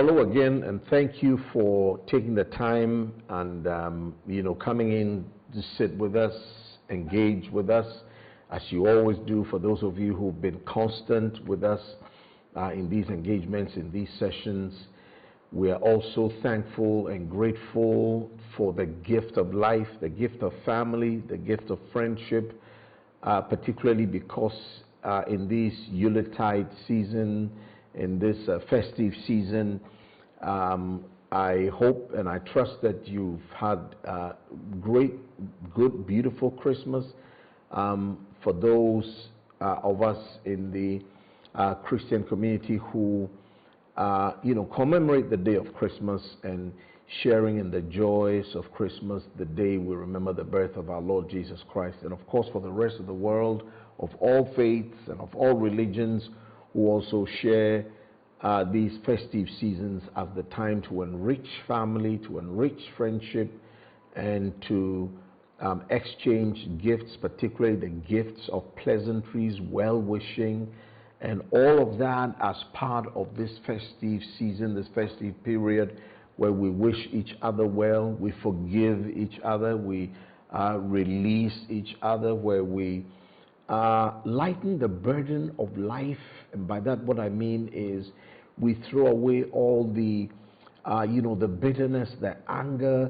hello again, and thank you for taking the time and coming in to sit with us, engage with us, as you always do. For those of you who've been constant with us in these engagements, in these sessions, we are also thankful and grateful for the gift of life, the gift of family, the gift of friendship, particularly because in this Yuletide season, in this festive season, I hope and I trust that you've had a great, good, beautiful Christmas. For those of us in the Christian community who commemorate the day of Christmas and sharing in the joys of Christmas, the day we remember the birth of our Lord Jesus Christ. And of course, for the rest of the world, of all faiths and of all religions, who also share these festive seasons as the time to enrich family, to enrich friendship, and to exchange gifts, particularly the gifts of pleasantries, well-wishing, and all of that as part of this festive season, this festive period where we wish each other well, we forgive each other, we release each other, where we lighten the burden of life. And by that, what I mean is we throw away all the, the bitterness, the anger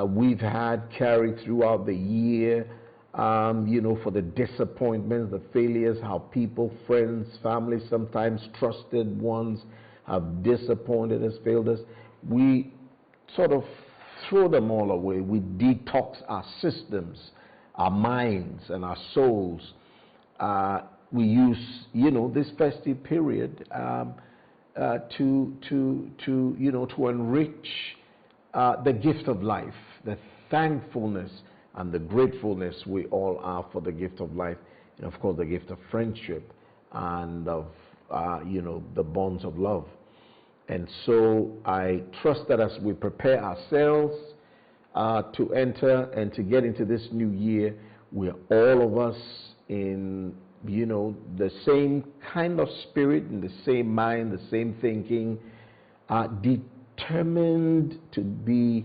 we've had carried throughout the year, for the disappointments, the failures, how people, friends, families, sometimes trusted ones have disappointed us, failed us. We sort of throw them all away. We detox our systems, our minds, and our souls. We use, this festive period to enrich the gift of life, the thankfulness and the gratefulness we all are for the gift of life, and of course the gift of friendship and of the bonds of love. And so I trust that as we prepare ourselves to enter and to get into this new year, we're all of us in the same kind of spirit, in the same mind, the same thinking, determined to be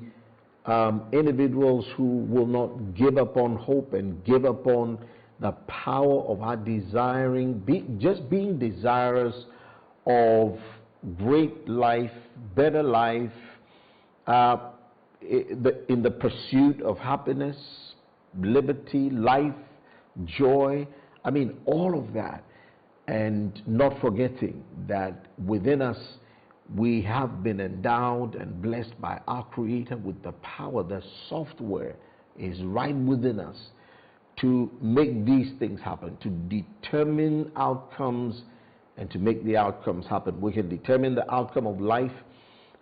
individuals who will not give up on hope and give up on the power of our desiring, just being desirous of great life, better life, in the pursuit of happiness, liberty, life, joy. I mean, all of that. And not forgetting that within us, we have been endowed and blessed by our Creator with the power. The software is right within us to make these things happen, to determine outcomes and to make the outcomes happen. We can determine the outcome of life,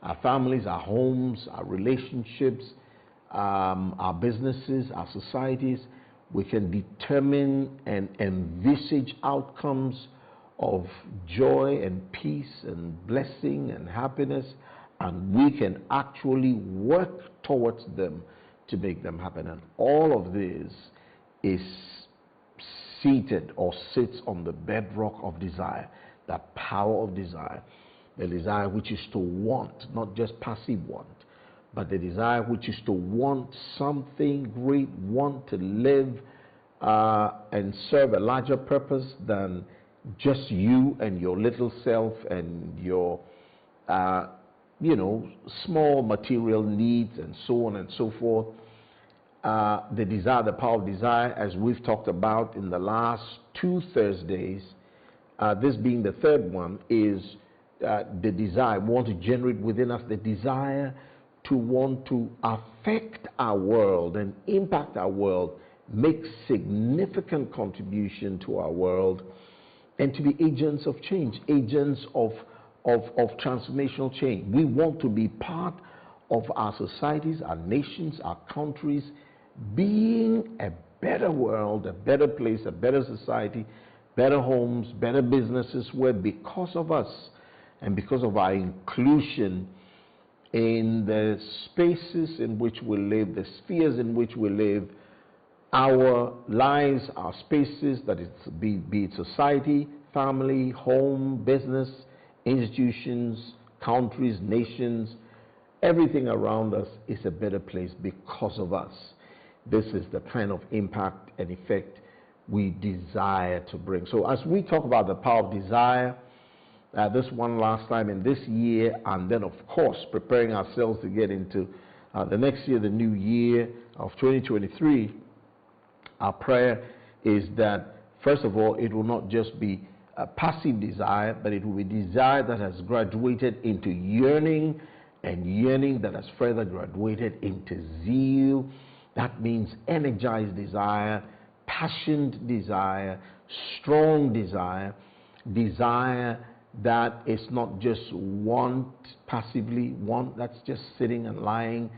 our families, our homes, our relationships, our businesses, our societies. We can determine and envisage outcomes of joy and peace and blessing and happiness, and we can actually work towards them to make them happen. And all of this is seated or sits on the bedrock of desire, the power of desire, the desire which is to want, not just passive want, but the desire which is to want something great, want to live and serve a larger purpose than just you and your little self and your, small material needs and so on and so forth. The desire, the power of desire, as we've talked about in the last 2 Thursdays, this being the third one, is the desire, we want to generate within us the desire to want to affect our world and impact our world, make significant contribution to our world, and to be agents of change, agents of transformational change. We want to be part of our societies, our nations, our countries, being a better world, a better place, a better society, better homes, better businesses, where because of us and because of our inclusion in the spaces in which we live, the spheres in which we live, our lives, our spaces, that is, be it society, family, home, business, institutions, countries, nations, everything around us is a better place because of us. This is the kind of impact and effect we desire to bring. So as we talk about the power of desire, this one last time in this year, and then of course preparing ourselves to get into the next year, the new year of 2023, our prayer is that, first of all, it will not just be a passive desire, but it will be desire that has graduated into yearning, and yearning that has further graduated into zeal. That means energized desire, passionate desire, strong desire, desire that is not just want, passively want that's just sitting and lying,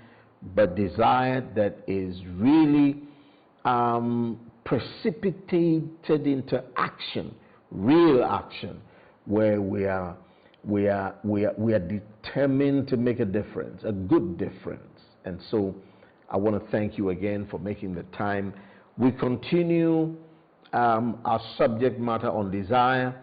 but desire that is really precipitated into action, real action, where we are determined to make a difference, a good difference. And so I want to thank you again for making the time. We continue our subject matter on desire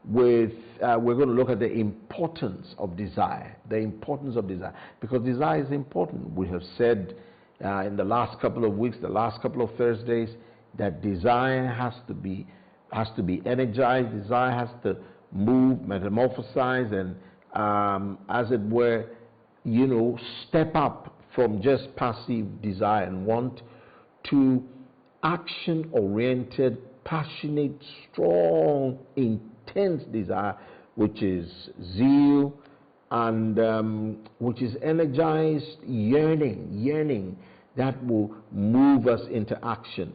with, we're going to look at the importance of desire, because desire is important. We have said in the last couple of weeks, the last couple of Thursdays, that desire has to be energized, desire has to move, metamorphosize, and as it were, step up from just passive desire and want to action-oriented, passionate, strong, intense desire, which is zeal, and which is energized yearning that will move us into action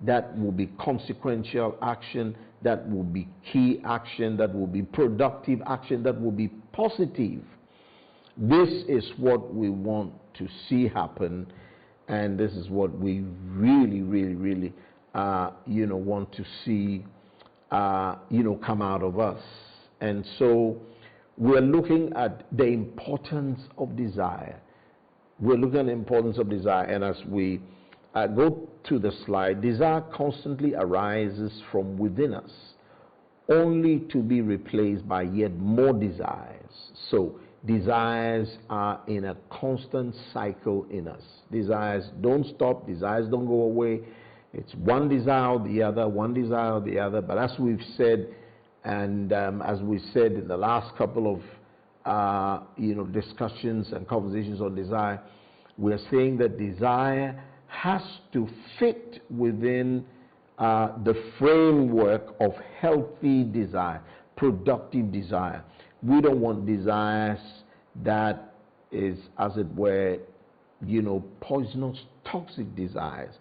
that will be consequential action, that will be key action, that will be productive action, that will be positive. This is what we want to see happen, and this is what we really want to see come out of us. And so we're looking at the importance of desire. And as we go to the slide, desire constantly arises from within us, only to be replaced by yet more desires. So desires are in a constant cycle in us. Desires don't stop, desires don't go away. It's one desire or the other, one desire or the other. But as we've said, and as we said in the last couple of discussions and conversations on desire, we're saying that desire has to fit within the framework of healthy desire, productive desire. We don't want desires that is, as it were, poisonous, toxic desires.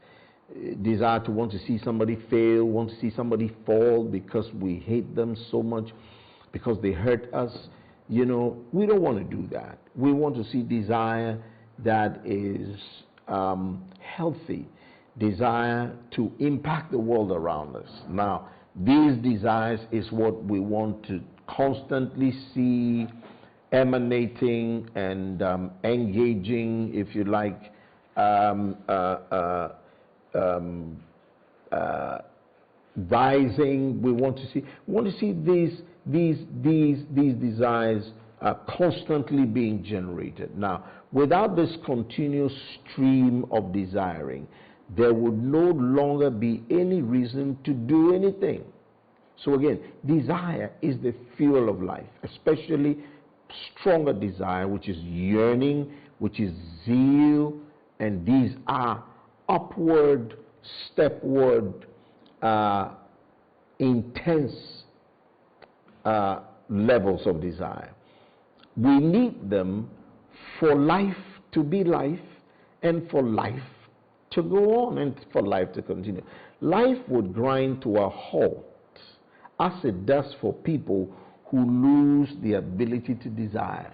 Desire to want to see somebody fail, want to see somebody fall because we hate them so much, because they hurt us. We don't want to do that. We want to see desire that is healthy, desire to impact the world around us. Now, these desires is what we want to constantly see emanating and engaging, if you like, rising. We want to see these desires constantly being generated. Now, without this continuous stream of desiring, there would no longer be any reason to do anything. So again, desire is the fuel of life, especially stronger desire, which is yearning, which is zeal, and these are upward, stepward, intense levels of desire. We need them for life to be life, and for life to go on, and for life to continue. Life would grind to a halt, as it does for people who lose the ability to desire.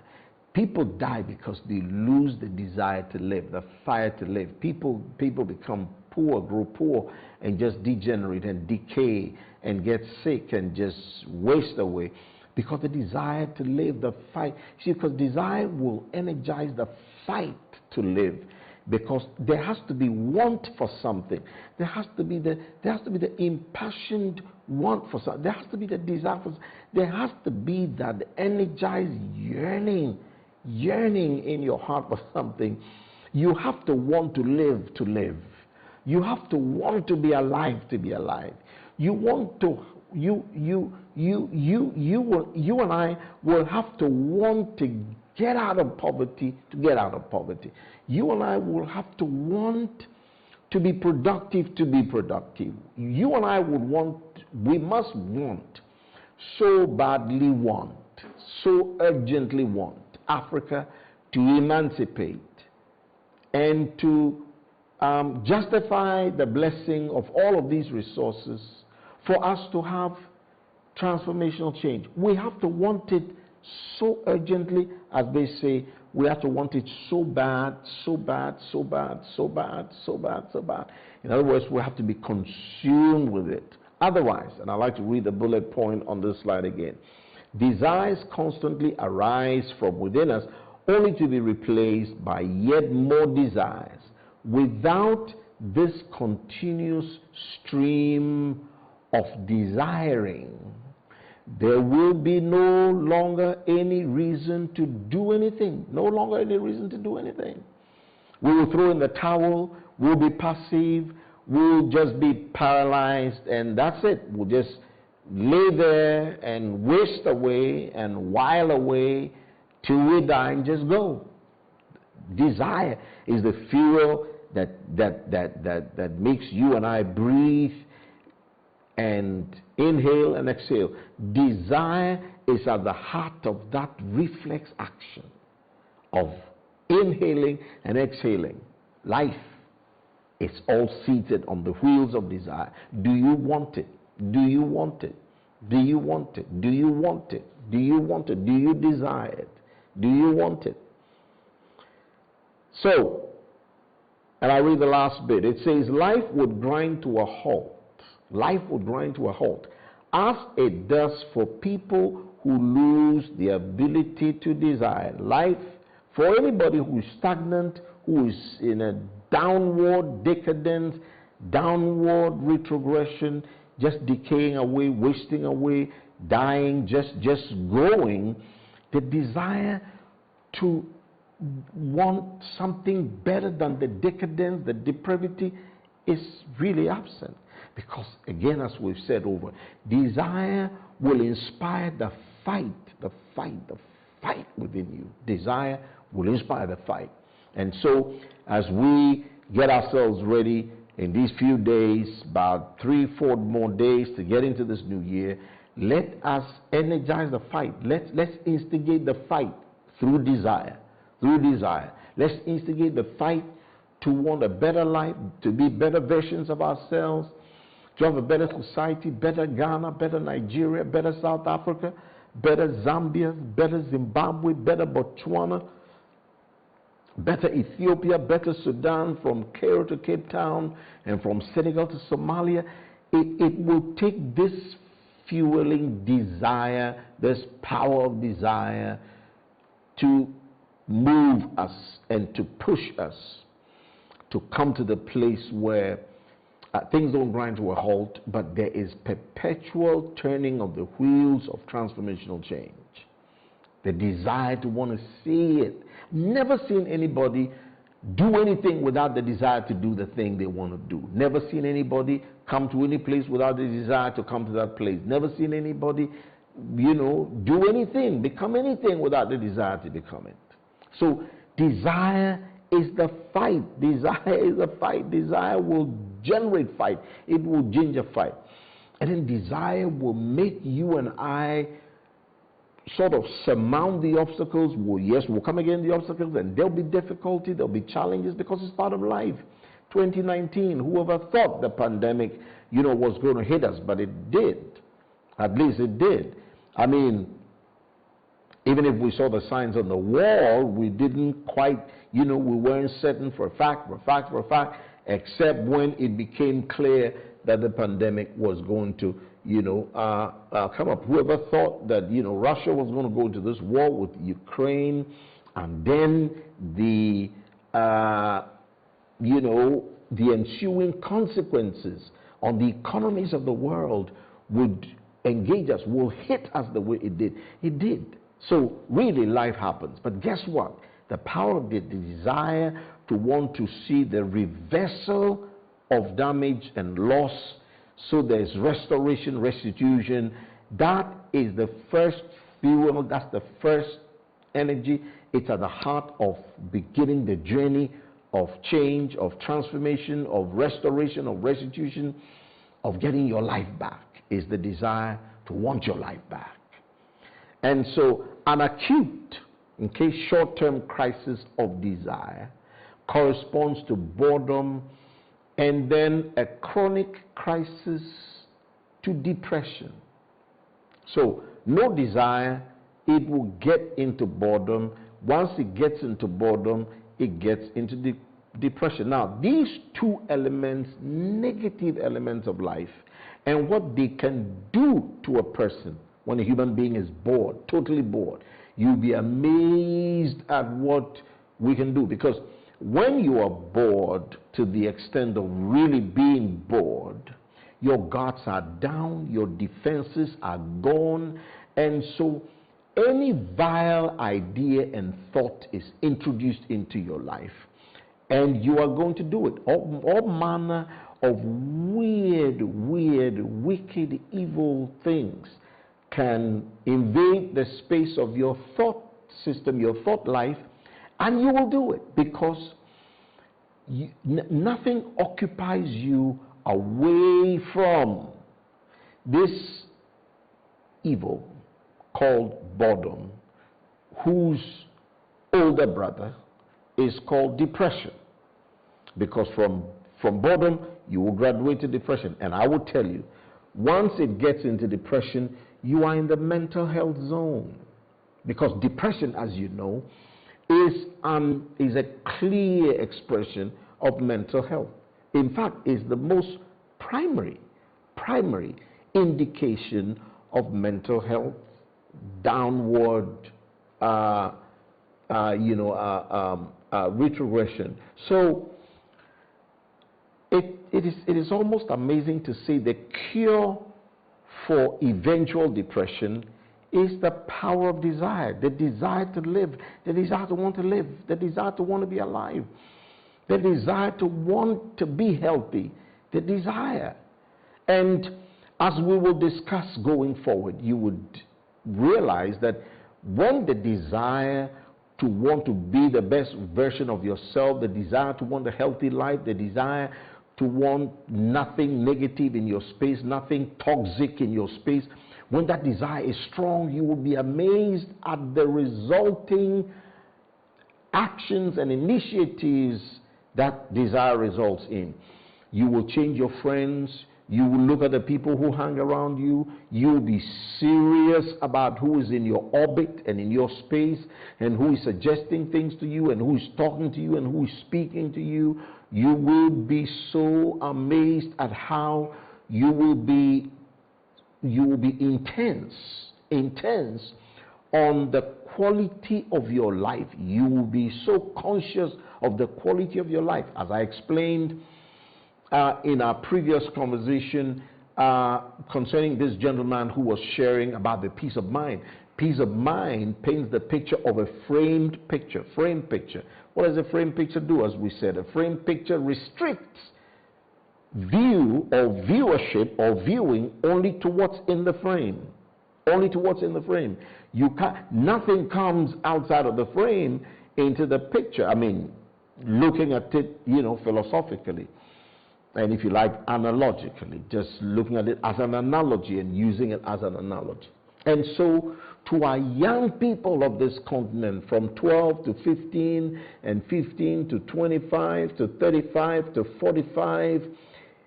People die because they lose the desire to live, the fire to live. People become poor, grow poor, and just degenerate and decay and get sick and just waste away because the desire to live, the fight. See, because desire will energize the fight to live. because there has to be want for something. There has to be the impassioned want for something. There has to be the desire for. There has to be that energized yearning in your heart for something. You have to want to live to live. You have to want to be alive to be alive. You want to. You and I will have to want to get out of poverty to get out of poverty. You and I will have to want to be productive to be productive. You and I we must want, so badly want, so urgently want Africa to emancipate and to justify the blessing of all of these resources for us to have transformational change. We have to want it so urgently, as they say, we have to want it so bad, so bad, so bad, so bad, so bad, so bad. In other words, we have to be consumed with it. Otherwise, and I'd like to read the bullet point on this slide again, desires constantly arise from within us, only to be replaced by yet more desires. Without this continuous stream of desiring, there will be no longer any reason to do anything. No longer any reason to do anything. We will throw in the towel, we'll be passive, we'll just be paralyzed, and that's it. We'll just lay there and waste away and while away till we die and just go. Desire is the fuel that makes you and I breathe and inhale and exhale. Desire is at the heart of that reflex action of inhaling and exhaling. Life is all seated on the wheels of desire. Do you want it? Do you want it? Do you want it? Do you want it? Do you want it? Do you desire it? Do you want it? So, and I read the last bit. It says, life would grind to a halt. Life would grind to a halt, as it does for people who lose the ability to desire. Life, for anybody who is stagnant, who is in a downward decadence, downward retrogression, just decaying away, wasting away, dying, just growing, the desire to want something better than the decadence, the depravity, is really absent. Because, again, as we've said over, desire will inspire the fight within you. Desire will inspire the fight. And so, as we get ourselves ready in these few days, about 3-4 more days to get into this new year, let us energize the fight. Let's instigate the fight through desire. Let's instigate the fight to want a better life, to be better versions of ourselves, to have a better society, better Ghana, better Nigeria, better South Africa, better Zambia, better Zimbabwe, better Botswana, better Ethiopia, better Sudan, from Cairo to Cape Town, and from Senegal to Somalia. It will take this fueling desire, this power of desire, to move us and to push us to come to the place where things don't grind to a halt, but there is perpetual turning of the wheels of transformational change. The desire to want to see it. Never seen anybody do anything without the desire to do the thing they want to do. Never seen anybody come to any place without the desire to come to that place. Never seen anybody, do anything, become anything without the desire to become it. So desire is the fight. Desire is a fight. Desire will generate fight. It will ginger fight. And then desire will make you and I sort of surmount the obstacles. We'll come against the obstacles, and there'll be difficulty, there'll be challenges, because it's part of life. 2019, whoever thought the pandemic, was going to hit us, but it did. At least it did. I mean, even if we saw the signs on the wall, we didn't quite, we weren't certain for a fact, except when it became clear that the pandemic was going to, come up. Whoever thought that, Russia was going to go into this war with Ukraine, and then the the ensuing consequences on the economies of the world would engage us, will hit us the way it did. It did. So really life happens. But guess what? The power of the desire to want to see the reversal of damage and loss, so there's restoration, restitution. That is the first fuel, that's the first energy. It's at the heart of beginning the journey of change, of transformation, of restoration, of restitution, of getting your life back, is the desire to want your life back. And so an acute, short-term crisis of desire corresponds to boredom, and then a chronic crisis to depression. So no desire, it will get into boredom. Once it gets into boredom, it gets into depression. Now, these two elements, negative elements of life, and what they can do to a person when a human being is bored, totally bored, you'll be amazed at what we can do. Because when you are bored to the extent of really being bored, your guards are down, your defenses are gone, and so any vile idea and thought is introduced into your life, and you are going to do it. All manner of weird, wicked, evil things can invade the space of your thought system, your thought life, and you will do it because nothing occupies you away from this evil called boredom, whose older brother is called depression. Because from boredom, you will graduate to depression. And I will tell you, once it gets into depression, you are in the mental health zone. Because depression, as you know, is a clear expression of mental health. In fact, is the most primary indication of mental health, downward retrogression. So it is almost amazing to see the cure for eventual depression is the power of desire, the desire to live, the desire to want to live, the desire to want to be alive, the desire to want to be healthy, the desire. And as we will discuss going forward, you would realize that when the desire to want to be the best version of yourself, the desire to want a healthy life, the desire to want nothing negative in your space, nothing toxic in your space, when that desire is strong, you will be amazed at the resulting actions and initiatives that desire results in. You will change your friends. You will look at the people who hang around you. You will be serious about who is in your orbit and in your space, and who is suggesting things to you, and who is talking to you, and who is speaking to you. You will be so amazed at how you will be intense on the quality of your life. You will be so conscious of the quality of your life. As I explained in our previous conversation concerning this gentleman who was sharing about the peace of mind. Peace of mind paints the picture of a framed picture. Framed picture. What does a framed picture do? As we said, a framed picture restricts view or viewership or viewing only to what's in the frame. Only to what's in the frame. Nothing comes outside of the frame into the picture. I mean, looking at it, philosophically. And if you like, analogically, just looking at it as an analogy and using it as an analogy. And so, to our young people of this continent, from 12 to 15, and 15 to 25, to 35, to 45,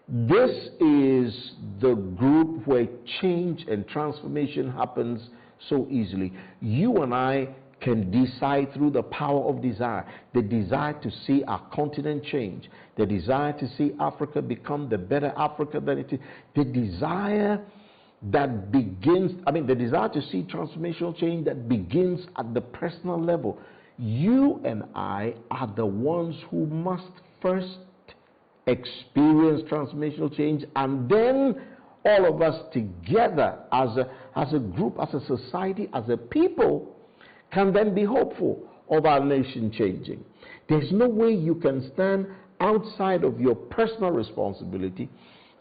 this is the group where change and transformation happens so easily. You and I can decide through the power of desire, the desire to see our continent change, the desire to see Africa become the better Africa than it is, the desire that begins, the desire to see transformational change that begins at the personal level. you and I are the ones who must first experience transformational change, and then all of us together as a group, as a society, as a people, can then be hopeful of our nation changing. There's no way you can stand outside of your personal responsibility,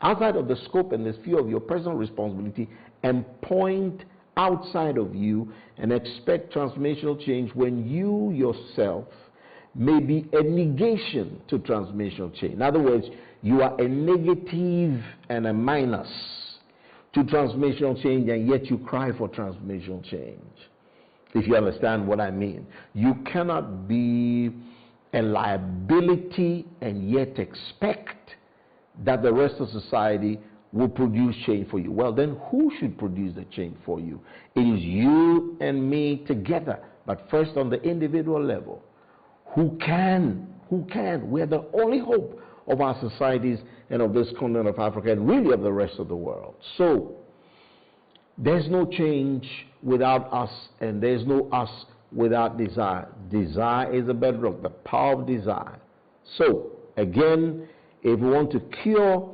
outside of the scope and the sphere of your personal responsibility, and point outside of you and expect transformational change when you yourself may be a negation to transformational change. In other words, you are a negative and a minus to transformational change, and yet you cry for transformational change. If you understand what I mean. You cannot be a liability and yet expect that the rest of society will produce change for you. Well, then who should produce the change for you? It is you and me together, but first on the individual level. Who can? We're the only hope of our societies and of this continent of Africa and really of the rest of the world. So, there's no change without us, and there's no us without desire. Desire is a bedrock, the power of desire. So, again, if we want to cure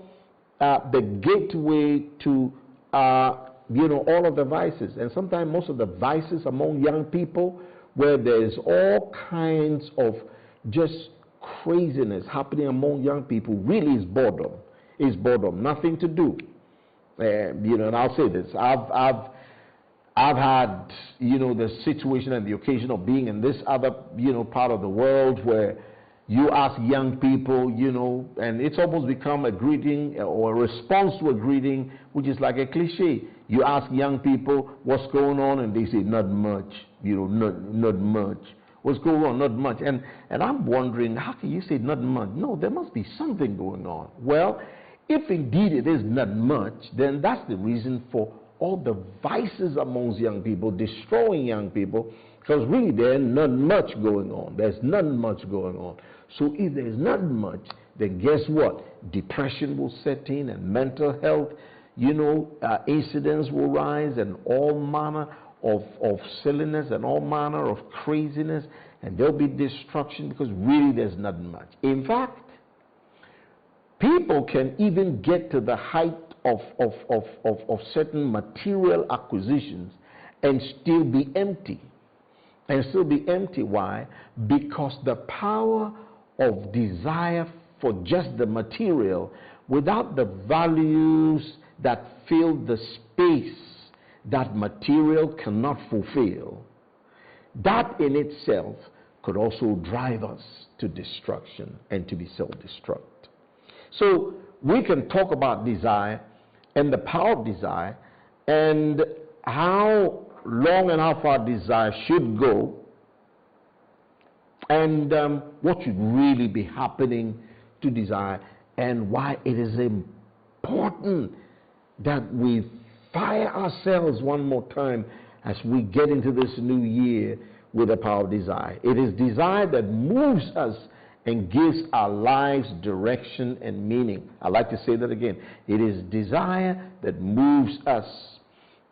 the gateway to, all of the vices, and sometimes most of the vices among young people, where there's all kinds of just craziness happening among young people, really is boredom. Is boredom, nothing to do. And I'll say this: I've had the situation and the occasion of being in this other part of the world where you ask young people, and it's almost become a greeting or a response to a greeting, which is like a cliche. You ask young people what's going on, and they say not much. Not much. What's going on? Not much. And I'm wondering, how can you say not much? No, there must be something going on. Well, if indeed it is not much, then that's the reason for all the vices amongst young people, destroying young people, because really there's not much going on. There's not much going on. So if there's not much, then guess what? Depression will set in, and mental health, incidents will rise, and all manner of silliness and all manner of craziness, and there'll be destruction because really there's not much. In fact, people can even get to the height of certain material acquisitions and still be empty. Why? Because the power of desire for just the material without the values that fill the space that material cannot fulfill, that in itself could also drive us to destruction and to be self-destruct. So we can talk about desire and the power of desire and how long and how far desire should go, and what should really be happening to desire, and why it is important that we fire ourselves one more time as we get into this new year with the power of desire. It is desire that moves us and gives our lives direction and meaning. I like to say that again. It is desire that moves us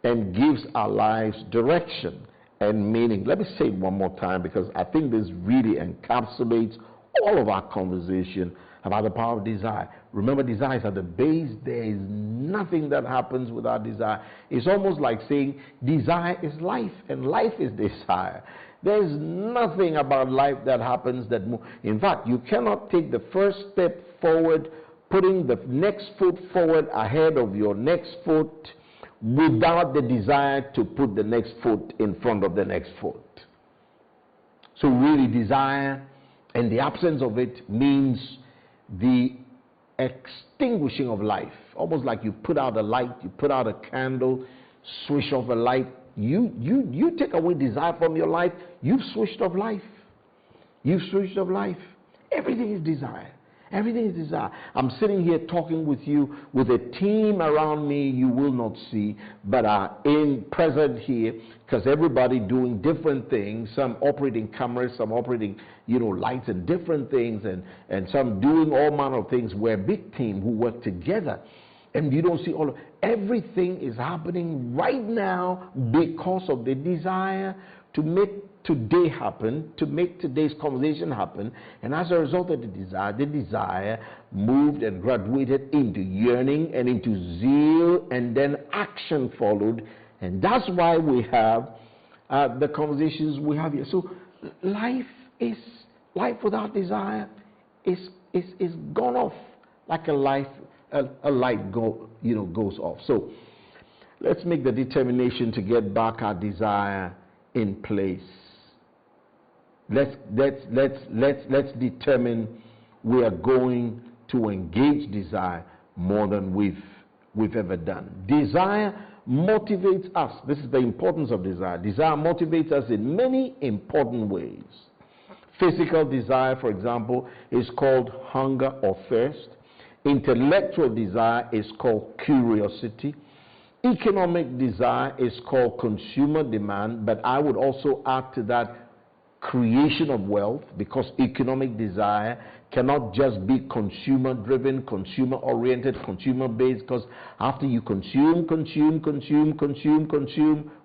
and gives our lives direction and meaning. Let me say it one more time, because I think this really encapsulates all of our conversation about the power of desire. Remember, desire is at the base. There is nothing that happens without desire. It's almost like saying desire is life, and life is desire. There's nothing about life that happens that moves. In fact, you cannot take the first step forward, putting the next foot forward ahead of your next foot, without the desire to put the next foot in front of the next foot. So really, desire and the absence of it means the extinguishing of life. Almost like you put out a light, you put out a candle, switch off a light. You take away desire from your life, you've switched off life. You've switched off life. Everything is desire. Everything is desire. I'm sitting here talking with you with a team around me you will not see, but are present here, because everybody doing different things. Some operating cameras, some operating lights and different things, and some doing all manner of things. We're a big team who work together. And you don't see all of everything is happening right now because of the desire to make today happen, to make today's conversation happen, and as a result of the desire moved and graduated into yearning and into zeal, and then action followed, and that's why we have the conversations we have here. So life without desire is gone off like a light goes off. So let's make the determination to get back our desire in place. Let's determine we are going to engage desire more than we've ever done. Desire motivates us. This is the importance of desire. Desire motivates us in many important ways. Physical desire, for example, is called hunger or thirst. Intellectual desire is called curiosity. Economic desire is called consumer demand, but I would also add to that creation of wealth, because economic desire cannot just be consumer-driven, consumer-oriented, consumer-based, because after you consume,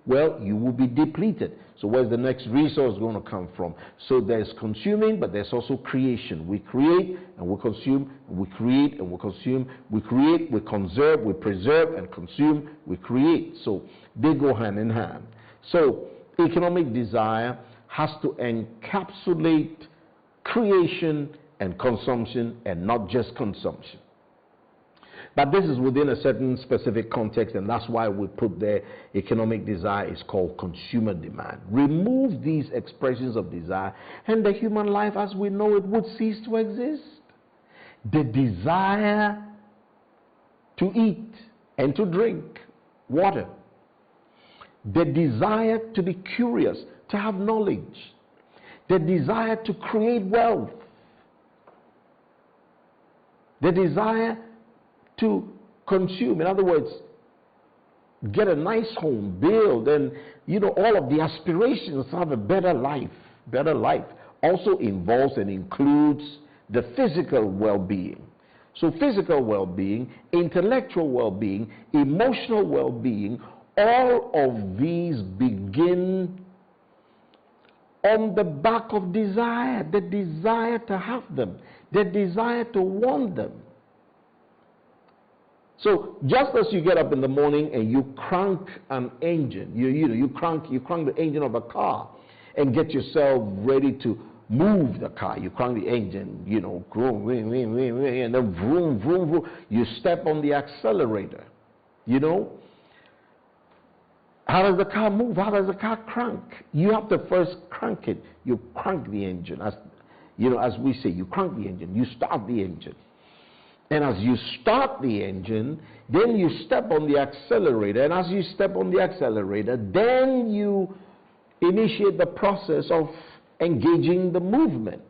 well, you will be depleted. So where's the next resource going to come from? So there's consuming, but there's also creation. We create and we consume, we create and we consume, we create, we conserve, we preserve and consume, we create. So they go hand in hand. So economic desire has to encapsulate creation and consumption, and not just consumption. But this is within a certain specific context, and that's why we put there economic desire is called consumer demand. Remove these expressions of desire, and the human life as we know it would cease to exist. The desire to eat and to drink water, the desire to be curious, to have knowledge, the desire to create wealth, the desire to consume. In other words, get a nice home, build, and all of the aspirations to have a better life. Better life also involves and includes the physical well-being. So physical well-being, intellectual well-being, emotional well-being, all of these begin on the back of desire, the desire to have them, the desire to want them. So just as you get up in the morning and you crank an engine, you crank the engine of a car and get yourself ready to move the car. You crank the engine, vroom, and then vroom, vroom, vroom. You step on the accelerator, How does the car move? How does the car crank? You have to first crank it. You crank the engine. As we say, you crank the engine. You start the engine. And as you start the engine, then you step on the accelerator. And as you step on the accelerator, then you initiate the process of engaging the movement.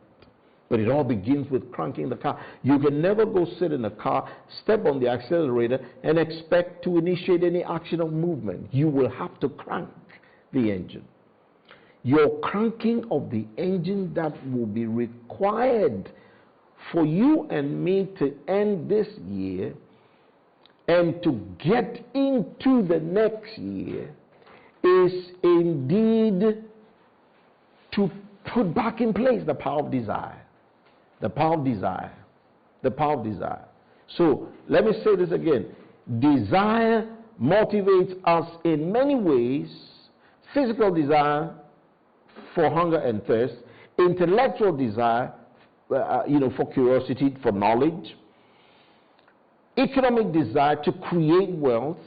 But it all begins with cranking the car. You can never go sit in a car, step on the accelerator, and expect to initiate any action of movement. You will have to crank the engine. Your cranking of the engine that will be required for you and me to end this year and to get into the next year is indeed to put back in place the power of desire. The power of desire. The power of desire. So let me say this again. Desire motivates us in many ways. Physical desire for hunger and thirst. Intellectual desire, for curiosity, for knowledge. Economic desire to create wealth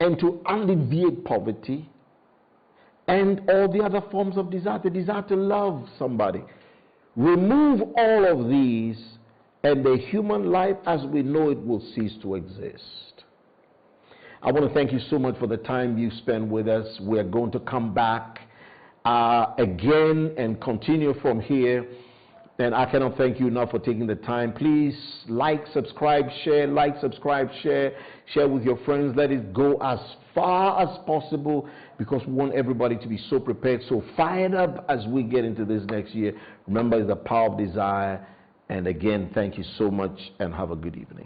and to alleviate poverty. And all the other forms of desire. The desire to love somebody. Remove all of these, and the human life as we know it will cease to exist. I want to thank you so much for the time you spent with us. We're going to come back again and continue from here. And I cannot thank you enough for taking the time. Please like, subscribe, share, share with your friends. Let it go as far as possible, because we want everybody to be so prepared, so fired up as we get into this next year. Remember, it's the power of desire. And again, thank you so much and have a good evening.